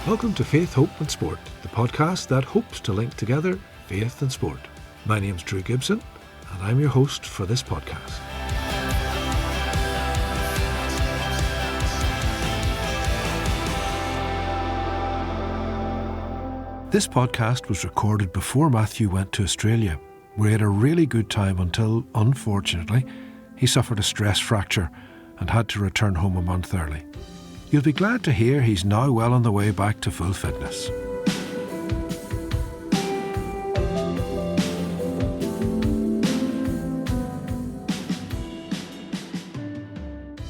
Welcome to Faith, Hope and Sport, the podcast that hopes to link together faith and sport. My name's Drew Gibson and I'm your host for this podcast. This podcast was recorded before Matthew went to Australia, where he had a really good time until, unfortunately, he suffered a stress fracture and had to return home a month early. You'll be glad to hear he's now well on the way back to full fitness.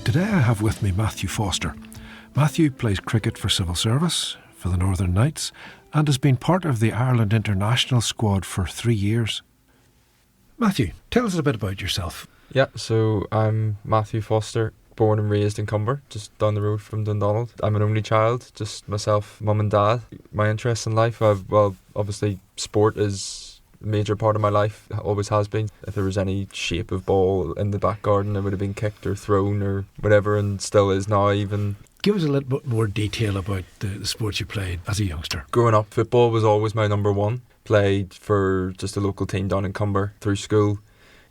Today I have with me Matthew Foster. Matthew plays cricket for Civil Service, for the Northern Knights, and has been part of the Ireland international squad for 3 years. Matthew, tell us a bit about yourself. Yeah, so I'm Matthew Foster, born and raised in Cumber, just down the road from Dundonald. I'm an only child, just myself, mum and dad. My interests in life, obviously sport is a major part of my life, always has been. If there was any shape of ball in the back garden, it would have been kicked or thrown or whatever, and still is now even. Give us a little bit more detail about the sports you played as a youngster. Growing up, football was always my number one. Played for just a local team down in Cumber through school.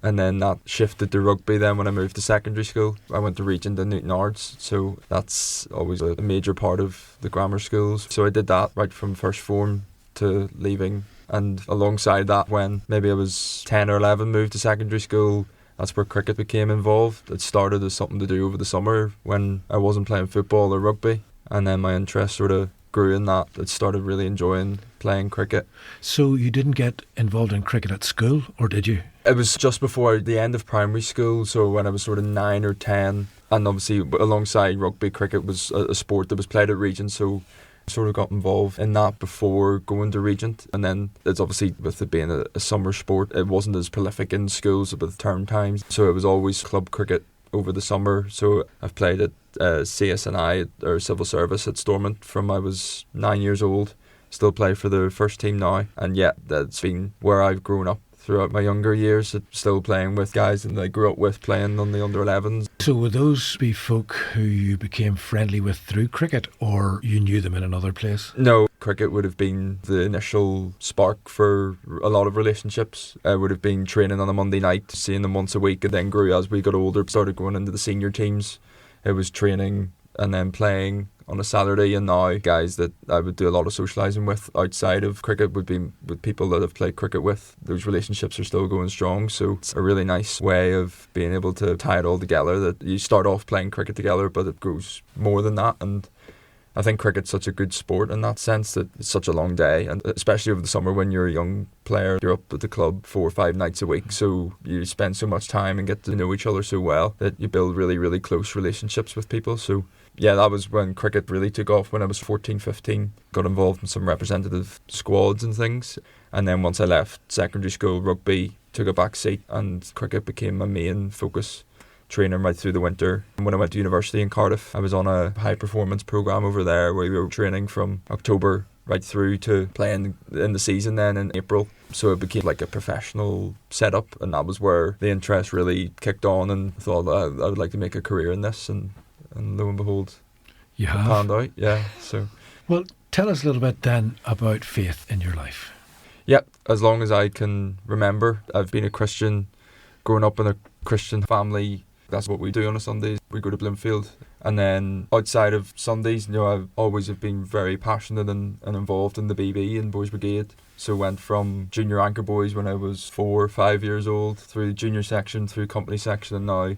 And then that shifted to rugby then when I moved to secondary school. I went to Regent and Newton Ards, so that's always a major part of the grammar schools. So I did that right from first form to leaving. And alongside that, when maybe I was 10 or 11, moved to secondary school, that's where cricket became involved. It started as something to do over the summer when I wasn't playing football or rugby. And then my interest sort of grew in that. I started really enjoying playing cricket. So you didn't get involved in cricket at school, or did you? It was just before the end of primary school, so when I was sort of 9 or 10, and obviously alongside rugby, cricket was a sport that was played at Regent, so I sort of got involved in that before going to Regent. And then it's obviously, with it being a summer sport, it wasn't as prolific in schools with term times, so it was always club cricket over the summer. So I've played at CSNI or Civil Service at Stormont from I was 9 years old. Still play for the first team now, and yet that's been where I've grown up throughout my younger years, still playing with guys that I grew up with playing on the under-11s. So would those be folk who you became friendly with through cricket, or you knew them in another place? No, cricket would have been the initial spark for a lot of relationships. I would have been training on a Monday night, seeing them once a week, and then grew as we got older, started going into the senior teams. It was training and then playing on a Saturday, and now guys that I would do a lot of socialising with outside of cricket would be with people that I've played cricket with. Those relationships are still going strong, so it's a really nice way of being able to tie it all together, that you start off playing cricket together but it grows more than that. And I think cricket's such a good sport in that sense, that it's such a long day, and especially over the summer when you're a young player, you're up at the club 4 or 5 nights a week, so you spend so much time and get to know each other so well that you build really, really close relationships with people. So yeah, that was when cricket really took off, when I was 14, 15. Got involved in some representative squads and things. And then once I left secondary school, rugby took a back seat and cricket became my main focus, training right through the winter. And when I went to university in Cardiff, I was on a high performance programme over there where we were training from October right through to playing in the season then in April. So it became like a professional setup, and that was where the interest really kicked on, and I thought I would like to make a career in this. And lo and behold, you have. It panned out, yeah. So, well, tell us a little bit then about faith in your life. Yeah, as long as I can remember, I've been a Christian, growing up in a Christian family. That's what we do on a Sundays. We go to Bloomfield. And then outside of Sundays, I've always have been very passionate and involved in the BB and Boys Brigade. So went from junior anchor boys when I was 4 or 5 years old, through the junior section, through company section, and now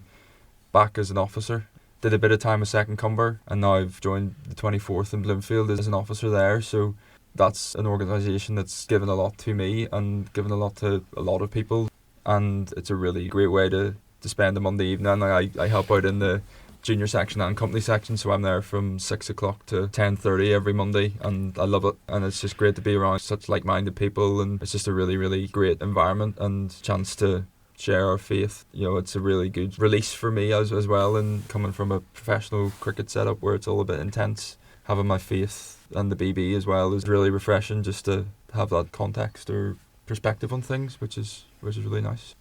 back as an officer. Did a bit of time with Second Cumber, and now I've joined the 24th in Bloomfield as an officer there. So that's an organisation that's given a lot to me and given a lot to a lot of people. And it's a really great way to spend a Monday evening. I help out in the junior section and company section, so I'm there from 6 o'clock to 10:30 every Monday, and I love it. And it's just great to be around such like-minded people, and it's just a really, really great environment and chance to share our faith. It's a really good release for me as well, and coming from a professional cricket setup where it's all a bit intense, having my faith and the BB as well is really refreshing, just to have that context or perspective on things, which is really nice.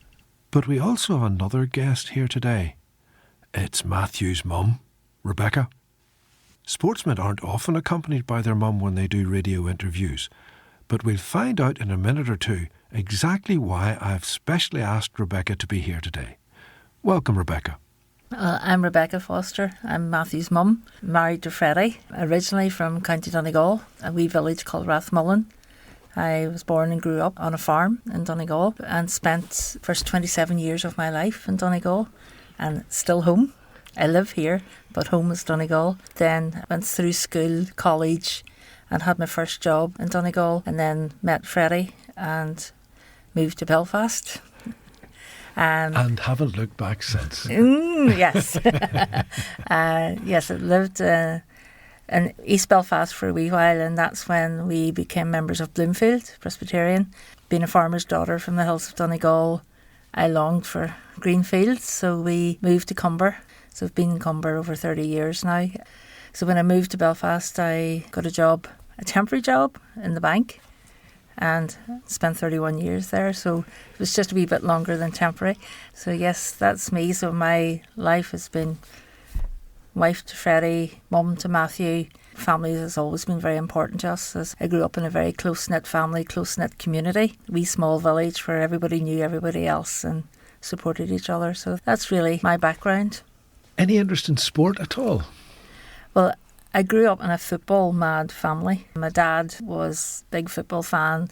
But we also have another guest here today. It's Matthew's mum, Rebecca. Sportsmen aren't often accompanied by their mum when they do radio interviews, but we'll find out in a minute or two exactly why I've specially asked Rebecca to be here today. Welcome, Rebecca. I'm Rebecca Foster. I'm Matthew's mum, married to Freddie, originally from County Donegal, a wee village called Rathmullen. I was born and grew up on a farm in Donegal and spent the first 27 years of my life in Donegal and still home. I live here, but home is Donegal. Then I went through school, college and had my first job in Donegal, and then met Freddie and moved to Belfast. And haven't looked back since. Yes. Yes, I lived in East Belfast for a wee while, and that's when we became members of Bloomfield Presbyterian. Being a farmer's daughter from the hills of Donegal, I longed for green fields, so we moved to Cumber. So I've been in Cumber over 30 years now. So when I moved to Belfast, I got a temporary job in the bank, and spent 31 years there, so it was just a wee bit longer than temporary. So yes, that's me. So my life has been wife to Freddie, mum to Matthew. Family has always been very important to us, as I grew up in a very close-knit family, close-knit community, a wee small village where everybody knew everybody else and supported each other. So that's really my background. Any interest in sport at all? Well, I grew up in a football-mad family. My dad was a big football fan.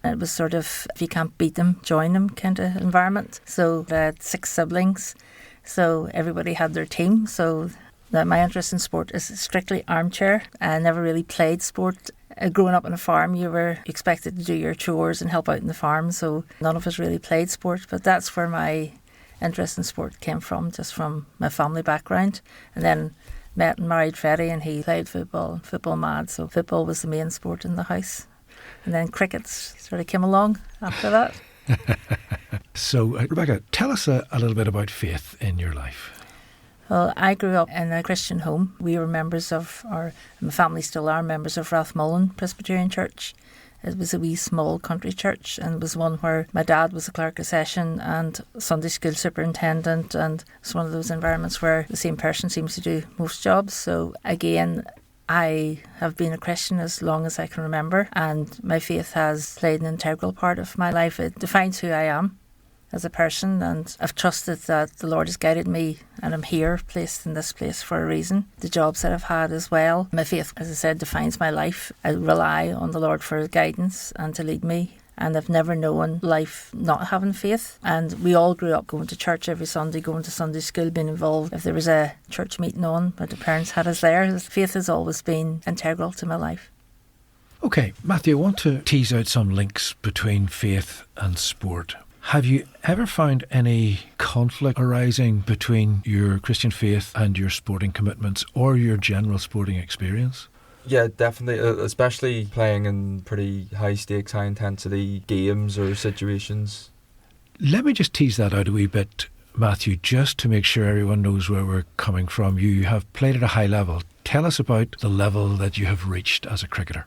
It was sort of, if you can't beat them, join them kind of environment. So I had 6 siblings, so everybody had their team. So my interest in sport is strictly armchair. I never really played sport. Growing up on a farm, you were expected to do your chores and help out in the farm, so none of us really played sport. But that's where my interest in sport came from, just from my family background. And then met and married Freddie, and he played football mad, so football was the main sport in the house. And then cricket sort of came along after that. So, Rebecca, tell us a little bit about faith in your life. Well, I grew up in a Christian home. We were members of, my family still are members of Rathmullen Presbyterian Church. It was a wee small country church, and it was one where my dad was a clerk of session and Sunday school superintendent, and it's one of those environments where the same person seems to do most jobs. So again, I have been a Christian as long as I can remember, and my faith has played an integral part of my life. It defines who I am as a person, and I've trusted that the Lord has guided me, and I'm here, placed in this place for a reason. The jobs that I've had as well, my faith, as I said, defines my life. I rely on the Lord for guidance and to lead me, and I've never known life not having faith. And we all grew up going to church every Sunday, going to Sunday school, being involved. If there was a church meeting on, but the parents had us there, faith has always been integral to my life. Okay, Matthew, I want to tease out some links between faith and sport. Have you ever found any conflict arising between your Christian faith and your sporting commitments or your general sporting experience? Yeah, definitely, especially playing in pretty high stakes, high intensity games or situations. Let me just tease that out a wee bit, Matthew, just to make sure everyone knows where we're coming from. You have played at a high level. Tell us about the level that you have reached as a cricketer.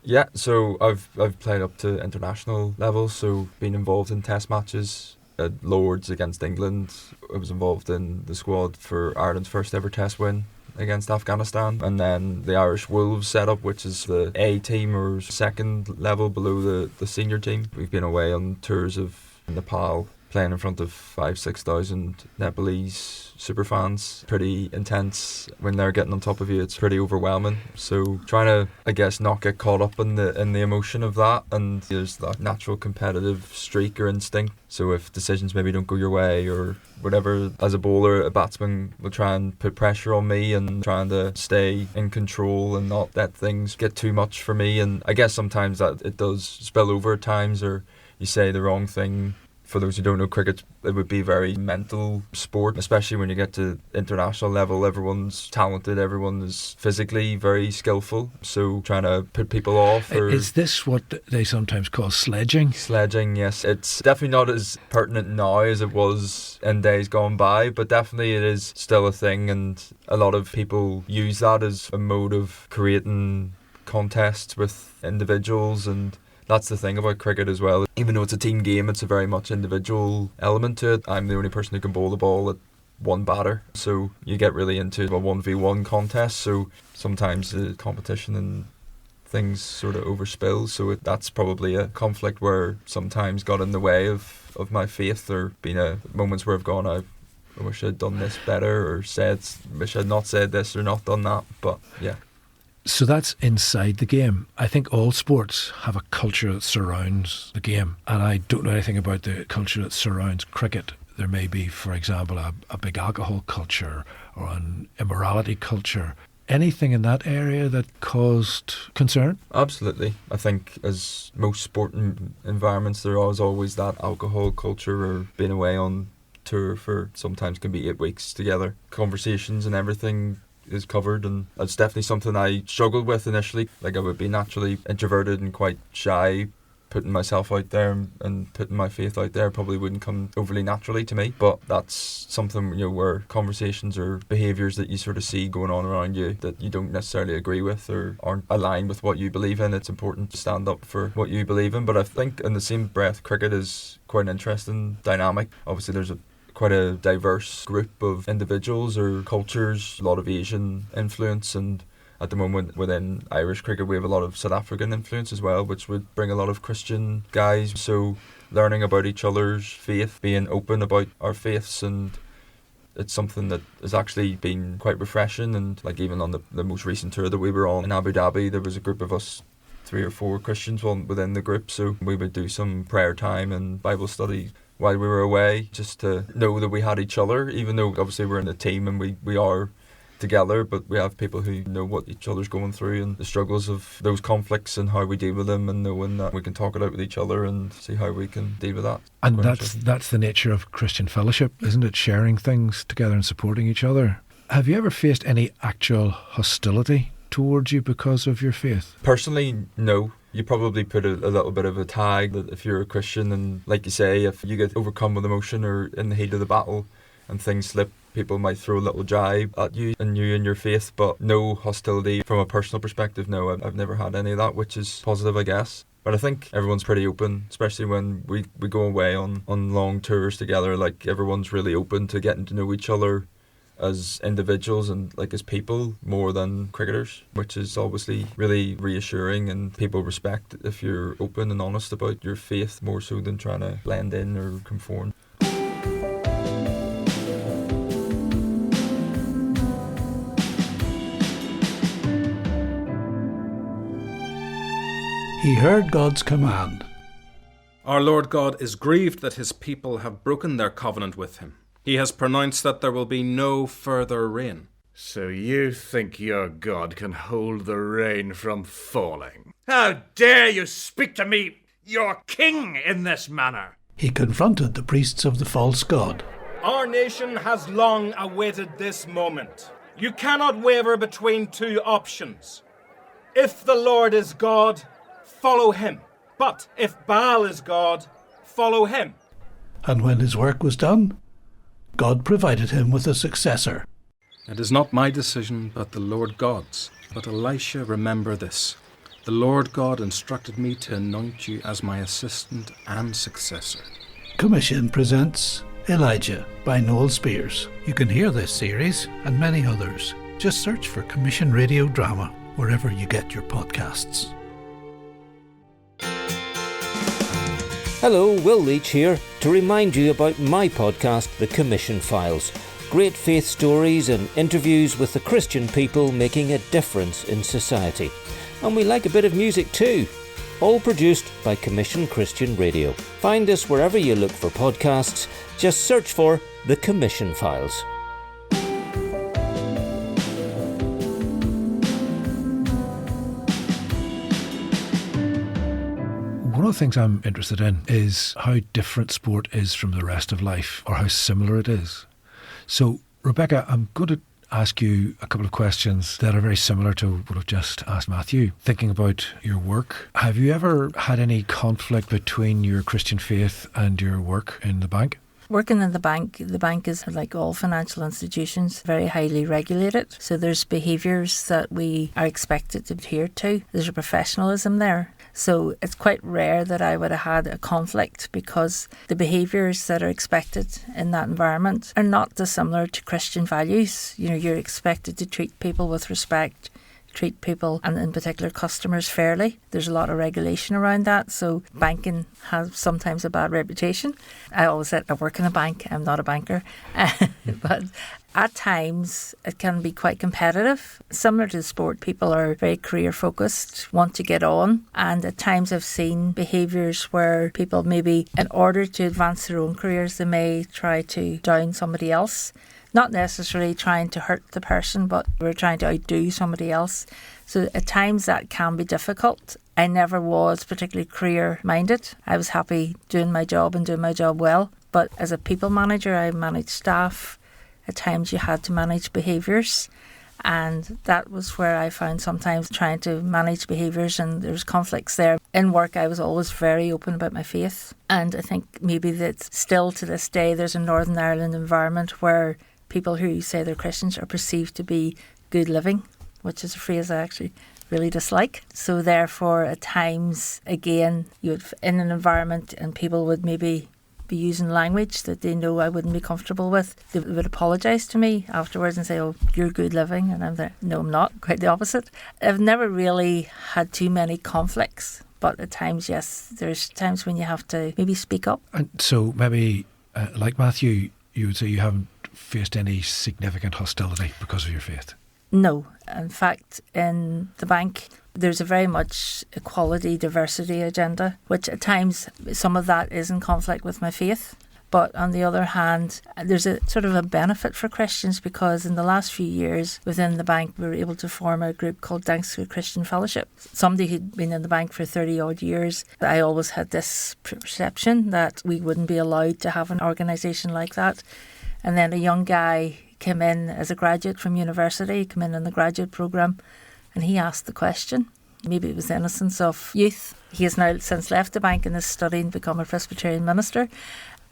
Yeah, so I've played up to international levels, so been involved in test matches at Lords against England. I was involved in the squad for Ireland's first ever test win against Afghanistan, and then the Irish Wolves setup, which is the A team or second level below the senior team. We've been away on tours of Nepal, playing in front of 5,000-6,000 Nepalese super fans. Pretty intense. When they're getting on top of you, it's pretty overwhelming. So trying to, I guess, not get caught up in the emotion of that, and there's that natural competitive streak or instinct. So if decisions maybe don't go your way or whatever, as a bowler, a batsman will try and put pressure on me and trying to stay in control and not let things get too much for me. And I guess sometimes that it does spill over at times, or you say the wrong thing. For those who don't know cricket, it would be a very mental sport, especially when you get to international level. Everyone's talented, everyone is physically very skillful, so trying to put people off. Is this what they sometimes call sledging? Sledging, yes. It's definitely not as pertinent now as it was in days gone by, but definitely it is still a thing, and a lot of people use that as a mode of creating contests with individuals, and that's the thing about cricket as well. Even though it's a team game, it's a very much individual element to it. I'm the only person who can bowl the ball at one batter. So you get really into a 1v1 contest. So sometimes the competition and things sort of overspill. So that's probably a conflict where sometimes got in the way of my faith, or been moments where I've gone, I wish I'd done this better, or wish I'd not said this or not done that. But yeah. So that's inside the game. I think all sports have a culture that surrounds the game, and I don't know anything about the culture that surrounds cricket. There may be, for example, a big alcohol culture or an immorality culture. Anything in that area that caused concern? Absolutely. I think as most sporting environments, there is always that alcohol culture, or being away on tour for sometimes can be 8 weeks together. Conversations and everything is covered, and it's definitely something I struggled with initially. Like, I would be naturally introverted and quite shy. Putting myself out there and putting my faith out there probably wouldn't come overly naturally to me, but that's something, where conversations or behaviours that you sort of see going on around you that you don't necessarily agree with or aren't aligned with what you believe in. It's important to stand up for what you believe in. But I think in the same breath, cricket is quite an interesting dynamic. Obviously there's quite a diverse group of individuals or cultures, a lot of Asian influence, and at the moment within Irish cricket we have a lot of South African influence as well, which would bring a lot of Christian guys. So learning about each other's faith, being open about our faiths, and it's something that has actually been quite refreshing. And like, even on the most recent tour that we were on in Abu Dhabi, there was a group of us, 3 or 4 Christians within the group, so we would do some prayer time and Bible study while we were away, just to know that we had each other, even though obviously we're in a team and we are together, but we have people who know what each other's going through and the struggles of those conflicts and how we deal with them, and knowing that we can talk it out with each other and see how we can deal with that. And that's the nature of Christian fellowship, isn't it? Sharing things together and supporting each other. Have you ever faced any actual hostility towards you because of your faith? Personally, no. You probably put a little bit of a tag that if you're a Christian, and like you say, if you get overcome with emotion or in the heat of the battle and things slip, people might throw a little jibe at you and your faith, but no hostility from a personal perspective. No, I've never had any of that, which is positive, I guess. But I think everyone's pretty open, especially when we go away on long tours together. Like, everyone's really open to getting to know each other as individuals and like as people more than cricketers, which is obviously really reassuring, and people respect if you're open and honest about your faith more so than trying to blend in or conform. He heard God's command. Our Lord God is grieved that his people have broken their covenant with him. He has pronounced that there will be no further rain. So you think your God can hold the rain from falling? How dare you speak to me, your king, in this manner? He confronted the priests of the false god. Our nation has long awaited this moment. You cannot waver between 2 options. If the Lord is God, follow him. But if Baal is God, follow him. And when his work was done, God provided him with a successor. It is not my decision, but the Lord God's. But Elisha, remember this. The Lord God instructed me to anoint you as my assistant and successor. Commission presents Elijah by Noel Spears. You can hear this series and many others. Just search for Commission Radio Drama wherever you get your podcasts. Hello, Will Leach here to remind you about my podcast, The Commission Files. Great faith stories and interviews with the Christian people making a difference in society. And we like a bit of music too. All produced by Commission Christian Radio. Find us wherever you look for podcasts. Just search for The Commission Files. One of the things I'm interested in is how different sport is from the rest of life, or how similar it is. So, Rebecca, I'm going to ask you a couple of questions that are very similar to what I've just asked Matthew. Thinking about your work, have you ever had any conflict between your Christian faith and your work in the bank? Working in the bank is, like all financial institutions, very highly regulated. So there's behaviours that we are expected to adhere to. There's a professionalism there. So it's quite rare that I would have had a conflict, because the behaviours that are expected in that environment are not dissimilar to Christian values. You know, you're expected to treat people with respect, treat people, and in particular customers, fairly. There's a lot of regulation around that, so banking has sometimes a bad reputation. I always said I work in a bank, I'm not a banker. But at times it can be quite competitive. Similar to sport, people are very career focused, want to get on, and at times I've seen behaviours where people maybe, in order to advance their own careers, they may try to down somebody else. Not necessarily trying to hurt the person, but we're trying to outdo somebody else. So at times that can be difficult. I never was particularly career minded. I was happy doing my job and doing my job well. But as a people manager, I managed staff. At times you had to manage behaviours. And that was where I found sometimes trying to manage behaviours, and there was conflicts there. In work, I was always very open about my faith. And I think maybe that still to this day, there's a Northern Ireland environment where people who say they're Christians are perceived to be good living, which is a phrase I actually really dislike. So therefore, at times, again, you would in an environment and people would maybe be using language that they know I wouldn't be comfortable with. They would apologise to me afterwards and say, oh, you're good living. And I'm there, no, I'm not. Quite the opposite. I've never really had too many conflicts. But at times, yes, there's times when you have to maybe speak up. And so maybe, like Matthew, you would say you haven't faced any significant hostility because of your faith? No. In fact, in the bank, there's a very much equality, diversity agenda, which at times some of that is in conflict with my faith. But on the other hand, there's a sort of a benefit for Christians, because in the last few years within the bank, we were able to form a group called Danske Christian Fellowship. Somebody who'd been in the bank for 30 odd years, I always had this perception that we wouldn't be allowed to have an organisation like that. And then a young guy came in as a graduate from university, came in the graduate programme, and he asked the question. Maybe it was the innocence of youth. He has now since left the bank and is studying to become a Presbyterian minister.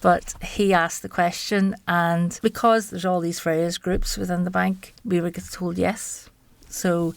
But he asked the question, and because there's all these various groups within the bank, we were told yes. So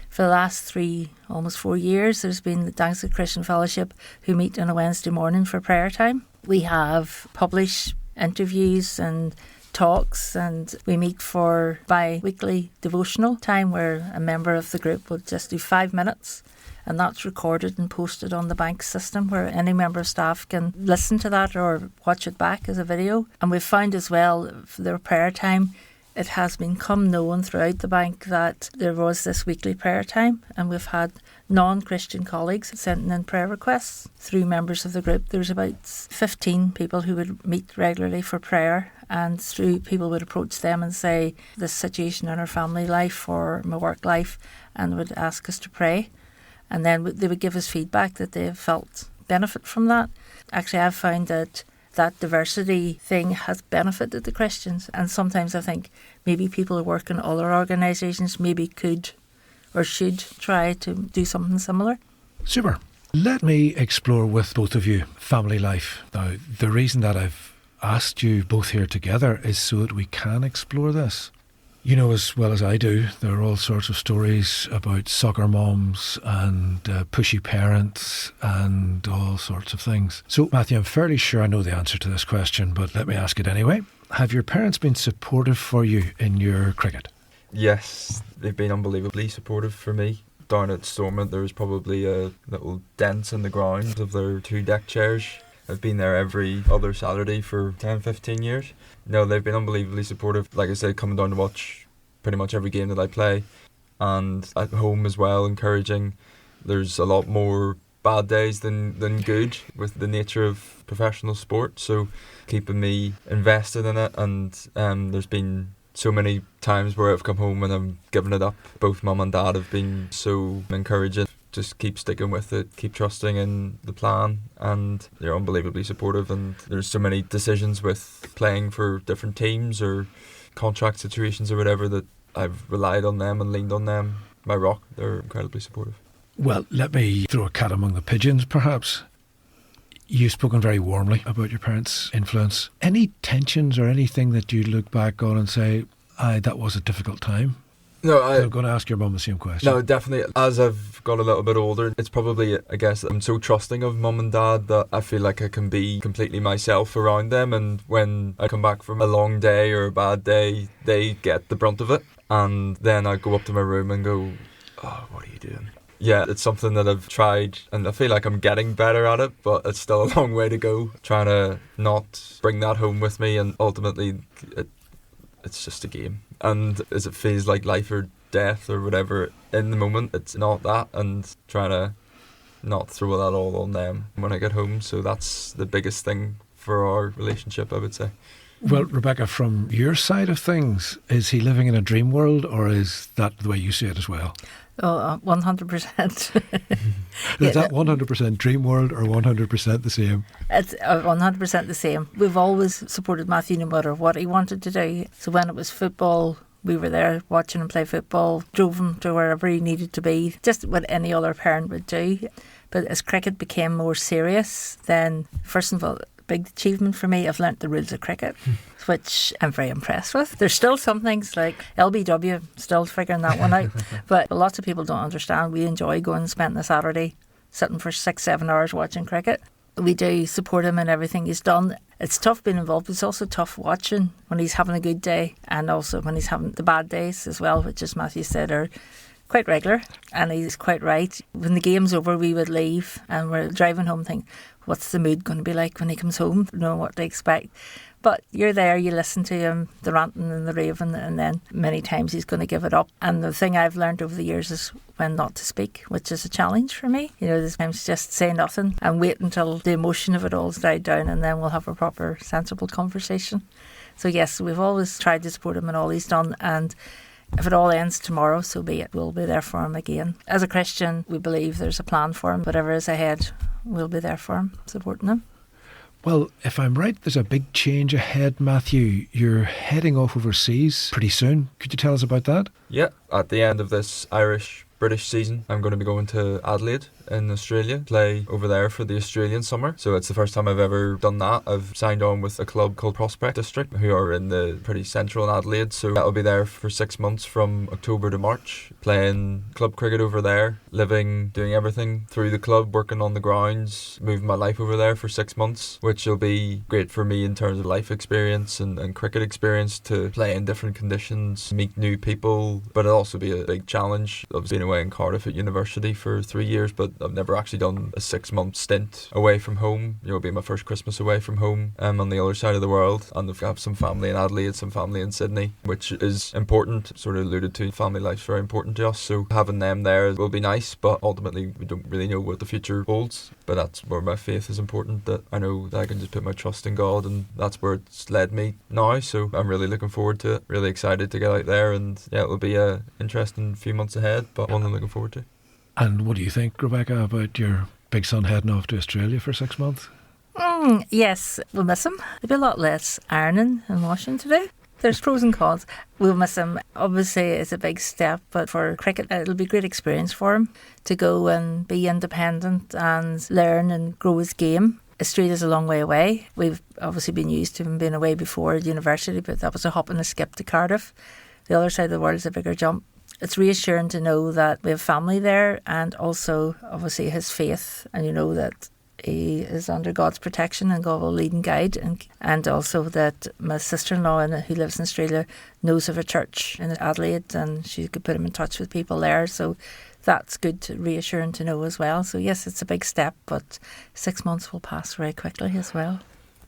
for the last 3, almost 4 years, there's been the Danske Christian Fellowship, who meet on a Wednesday morning for prayer time. We have published interviews and talks, and we meet for bi-weekly devotional time where a member of the group will just do 5 minutes, and that's recorded and posted on the bank system where any member of staff can listen to that or watch it back as a video. And we've found as well for their prayer time, it has become known throughout the bank that there was this weekly prayer time, and we've had non-Christian colleagues sending in prayer requests through members of the group. There's about 15 people who would meet regularly for prayer, and through people would approach them and say this situation in our family life or my work life, and would ask us to pray. And then they would give us feedback that they felt benefit from that. Actually, I've found that that diversity thing has benefited the Christians. And sometimes I think maybe people who work in other organisations maybe could or should try to do something similar. Super. Let me explore with both of you family life. Now, the reason that I've asked you both here together is so that we can explore this. You know as well as I do, there are all sorts of stories about soccer moms and pushy parents and all sorts of things. So, Matthew, I'm fairly sure I know the answer to this question, but let me ask it anyway. Have your parents been supportive for you in your cricket? Yes, they've been unbelievably supportive for me. Down at Stormont, there was probably a little dent in the ground of their 2 deck chairs. I've been there every other Saturday for 10, 15 years. No, they've been unbelievably supportive. Like I said, coming down to watch pretty much every game that I play. And at home as well, encouraging. There's a lot more bad days than good with the nature of professional sport. So keeping me invested in it. And there's been so many times where I've come home and I'm giving it up. Both mum and dad have been so encouraging. Just keep sticking with it, keep trusting in the plan, and they're unbelievably supportive. And there's so many decisions with playing for different teams or contract situations or whatever that I've relied on them and leaned on them. My rock, they're incredibly supportive. Well, let me throw a cat among the pigeons, perhaps. You've spoken very warmly about your parents' influence. Any tensions or anything that you look back on and say, that was a difficult time? No, I'm going to ask your mum the same question. No, definitely. As I've got a little bit older, it's probably, I guess, I'm so trusting of mum and dad that I feel like I can be completely myself around them. And when I come back from a long day or a bad day, they get the brunt of it. And then I go up to my room and go, "Oh, what are you doing?" Yeah, it's something that I've tried, and I feel like I'm getting better at it, but it's still a long way to go. Trying to not bring that home with me, and ultimately, it's just a game. And as it feels like life or death or whatever, in the moment, it's not that, and trying to not throw that all on them when I get home. So that's the biggest thing for our relationship, I would say. Well, Rebecca, from your side of things, is he living in a dream world, or is that the way you see it as well? Oh, 100%. Is that 100% dream world or 100% the same? It's 100% the same. We've always supported Matthew no matter what he wanted to do. So when it was football, we were there watching him play football, drove him to wherever he needed to be, just what any other parent would do. But as cricket became more serious, then first of all, big achievement for me, I've learnt the rules of cricket, which I'm very impressed with. There's still some things like LBW, still figuring that one out, but lots of people don't understand. We enjoy going and spending a Saturday sitting for 6-7 hours watching cricket. We do support him in everything he's done. It's tough being involved, but it's also tough watching when he's having a good day and also when he's having the bad days as well, which, as Matthew said, are quite regular. And he's quite right. When the game's over, we would leave and we're driving home thinking, what's the mood going to be like when he comes home? Know what to expect. But you're there, you listen to him, the ranting and the raving, and then many times he's going to give it up. And the thing I've learned over the years is when not to speak, which is a challenge for me. You know, there's times just say nothing and wait until the emotion of it all's died down, and then we'll have a proper, sensible conversation. So yes, we've always tried to support him in all he's done, and if it all ends tomorrow, so be it. We'll be there for him again. As a Christian, we believe there's a plan for him. Whatever is ahead, we'll be there for him, supporting him. Well, if I'm right, there's a big change ahead, Matthew. You're heading off overseas pretty soon. Could you tell us about that? Yeah, at the end of this Irish-British season, I'm going to be going to Adelaide in Australia, play over there for the Australian summer. So it's the first time I've ever done that. I've signed on with a club called Prospect District, who are in the pretty central in Adelaide. So I'll be there for 6 months from October to March, playing club cricket over there, living, doing everything through the club, working on the grounds, moving my life over there for 6 months, which will be great for me in terms of life experience and cricket experience, to play in different conditions, meet new people. But it'll also be a big challenge. I've been away in Cardiff at university for 3 years, but I've never actually done a 6-month stint away from home. It'll be my first Christmas away from home on the other side of the world. And I've got some family in Adelaide, some family in Sydney, which is important. Sort of alluded to, family life's very important to us. So having them there will be nice, but ultimately we don't really know what the future holds. But that's where my faith is important, that I know that I can just put my trust in God, and that's where it's led me now. So I'm really looking forward to it, really excited to get out there, and yeah, it will be an interesting few months ahead, but one I'm looking forward to. And what do you think, Rebecca, about your big son heading off to Australia for 6 months? Yes, we'll miss him. There'll be a lot less ironing and washing to do. There's pros and cons. We'll miss him. Obviously, it's a big step, but for cricket, it'll be a great experience for him to go and be independent and learn and grow his game. Australia's a long way away. We've obviously been used to him being away before at university, but that was a hop and a skip to Cardiff. The other side of the world is a bigger jump. It's reassuring to know that we have family there, and also obviously his faith, and you know that he is under God's protection and God will lead and guide, and also that my sister-in-law who lives in Australia knows of a church in Adelaide, and she could put him in touch with people there. So that's good, reassuring to know as well. So yes, it's a big step, but 6 months will pass very quickly as well.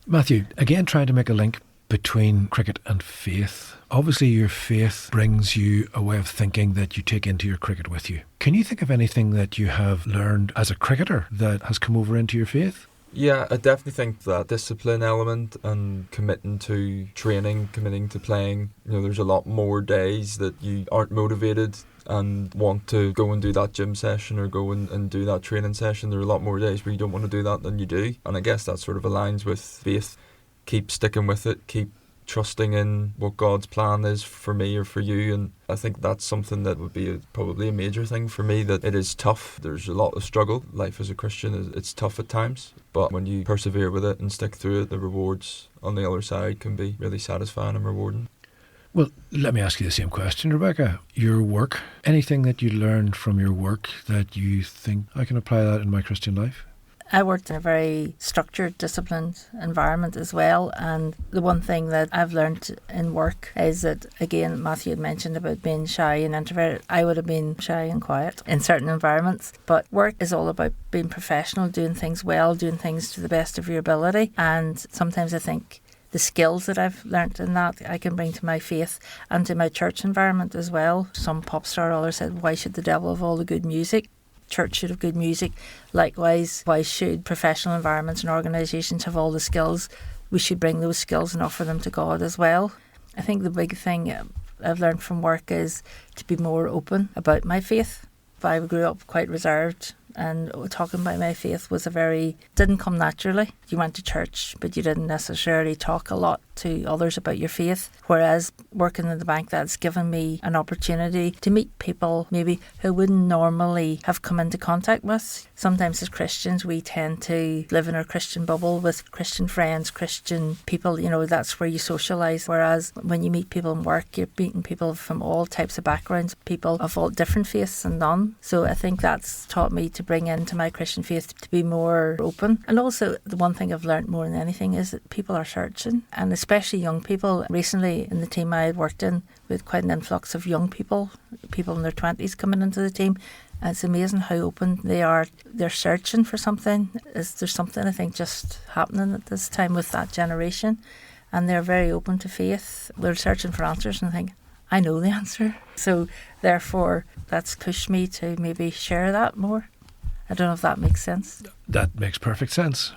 Matthew, again trying to make a link between cricket and faith. Obviously your faith brings you a way of thinking that you take into your cricket with you. Can you think of anything that you have learned as a cricketer that has come over into your faith? Yeah, I definitely think that discipline element and committing to training, committing to playing, there's a lot more days that you aren't motivated and want to go and do that gym session or go and do that training session. There are a lot more days where you don't want to do that than you do. And I guess that sort of aligns with faith. Keep sticking with it, keep trusting in what God's plan is for me or for you. And I think that's something that would be probably a major thing for me, that it is tough. There's a lot of struggle. Life as a Christian, it's tough at times. But when you persevere with it and stick through it, the rewards on the other side can be really satisfying and rewarding. Well, let me ask you the same question, Rebecca. Your work, anything that you learned from your work that you think I can apply that in my Christian life? I worked in a very structured, disciplined environment as well, and the one thing that I've learned in work is that, again, Matthew had mentioned about being shy and introverted. I would have been shy and quiet in certain environments, but work is all about being professional, doing things well, doing things to the best of your ability, and sometimes I think the skills that I've learnt in that I can bring to my faith and to my church environment as well. Some pop star or other said, why should the devil have all the good music? Church should have good music. Likewise, why should professional environments and organisations have all the skills? We should bring those skills and offer them to God as well. I think the big thing I've learned from work is to be more open about my faith. I grew up quite reserved, and talking about my faith didn't come naturally. You went to church, but you didn't necessarily talk a lot to others about your faith. Whereas working in the bank, that's given me an opportunity to meet people maybe who wouldn't normally have come into contact with. Sometimes as Christians, we tend to live in our Christian bubble with Christian friends, Christian people, that's where you socialise. Whereas when you meet people in work, you're meeting people from all types of backgrounds, people of all different faiths and none. So I think that's taught me to bring into my Christian faith to be more open. And also the one thing I've learned more than anything is that people are searching, and especially young people. Recently in the team I had worked in, we had quite an influx of young people in their 20s coming into the team. And it's amazing how open they are. They're searching for something. There's something I think just happening at this time with that generation, and they're very open to faith. They're searching for answers and think, I know the answer. So therefore that's pushed me to maybe share that more. I don't know if that makes sense. That makes perfect sense.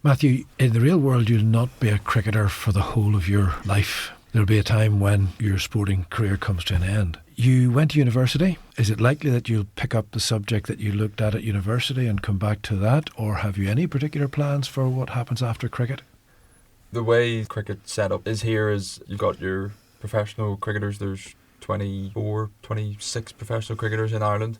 Matthew, in the real world, you'll not be a cricketer for the whole of your life. There'll be a time when your sporting career comes to an end. You went to university. Is it likely that you'll pick up the subject that you looked at university and come back to that? Or have you any particular plans for what happens after cricket? The way cricket set up is you've got your professional cricketers. There's 24, 26 professional cricketers in Ireland.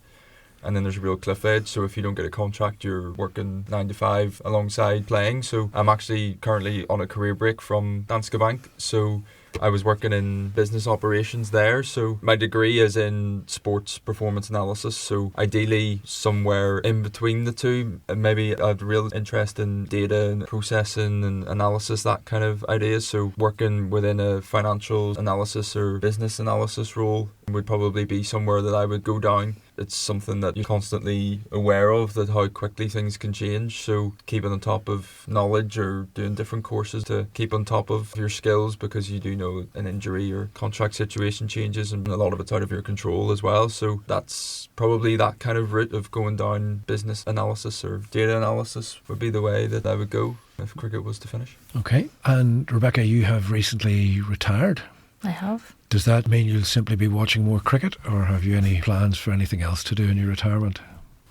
And then there's a real cliff edge, so if you don't get a contract, you're working 9 to 5 alongside playing. So I'm actually currently on a career break from Danske Bank, so I was working in business operations there. So my degree is in sports performance analysis, so ideally somewhere in between the two. And maybe I have a real interest in data and processing and analysis, that kind of ideas. So working within a financial analysis or business analysis role would probably be somewhere that I would go down. It's something that you're constantly aware of, that how quickly things can change. So keeping on top of knowledge or doing different courses to keep on top of your skills, because you do know an injury or contract situation changes and a lot of it's out of your control as well. So that's probably that kind of route of going down business analysis or data analysis would be the way that I would go if cricket was to finish. Okay. And Rebecca, you have recently retired. I have. Does that mean you'll simply be watching more cricket, or have you any plans for anything else to do in your retirement?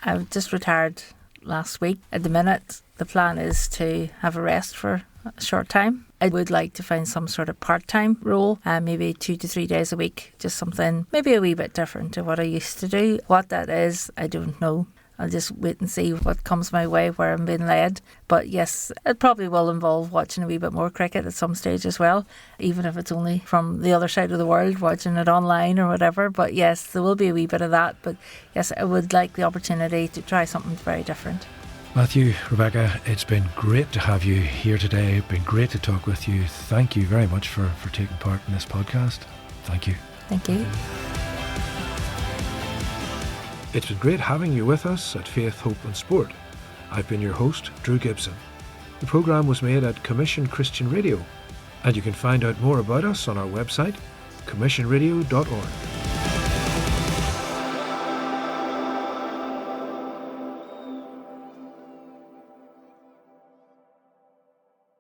I've just retired last week. At the minute, the plan is to have a rest for a short time. I would like to find some sort of part-time role, maybe 2 to 3 days a week, just something maybe a wee bit different to what I used to do. What that is, I don't know. I'll just wait and see what comes my way, where I'm being led. But yes, it probably will involve watching a wee bit more cricket at some stage as well, even if it's only from the other side of the world, watching it online or whatever. But yes, there will be a wee bit of that. But yes, I would like the opportunity to try something very different. Matthew, Rebecca, it's been great to have you here today. It's been great to talk with you. Thank you very much for taking part in this podcast. Thank you. Thank you. It's been great having you with us at Faith, Hope and Sport. I've been your host, Drew Gibson. The programme was made at Commission Christian Radio, and you can find out more about us on our website, commissionradio.org.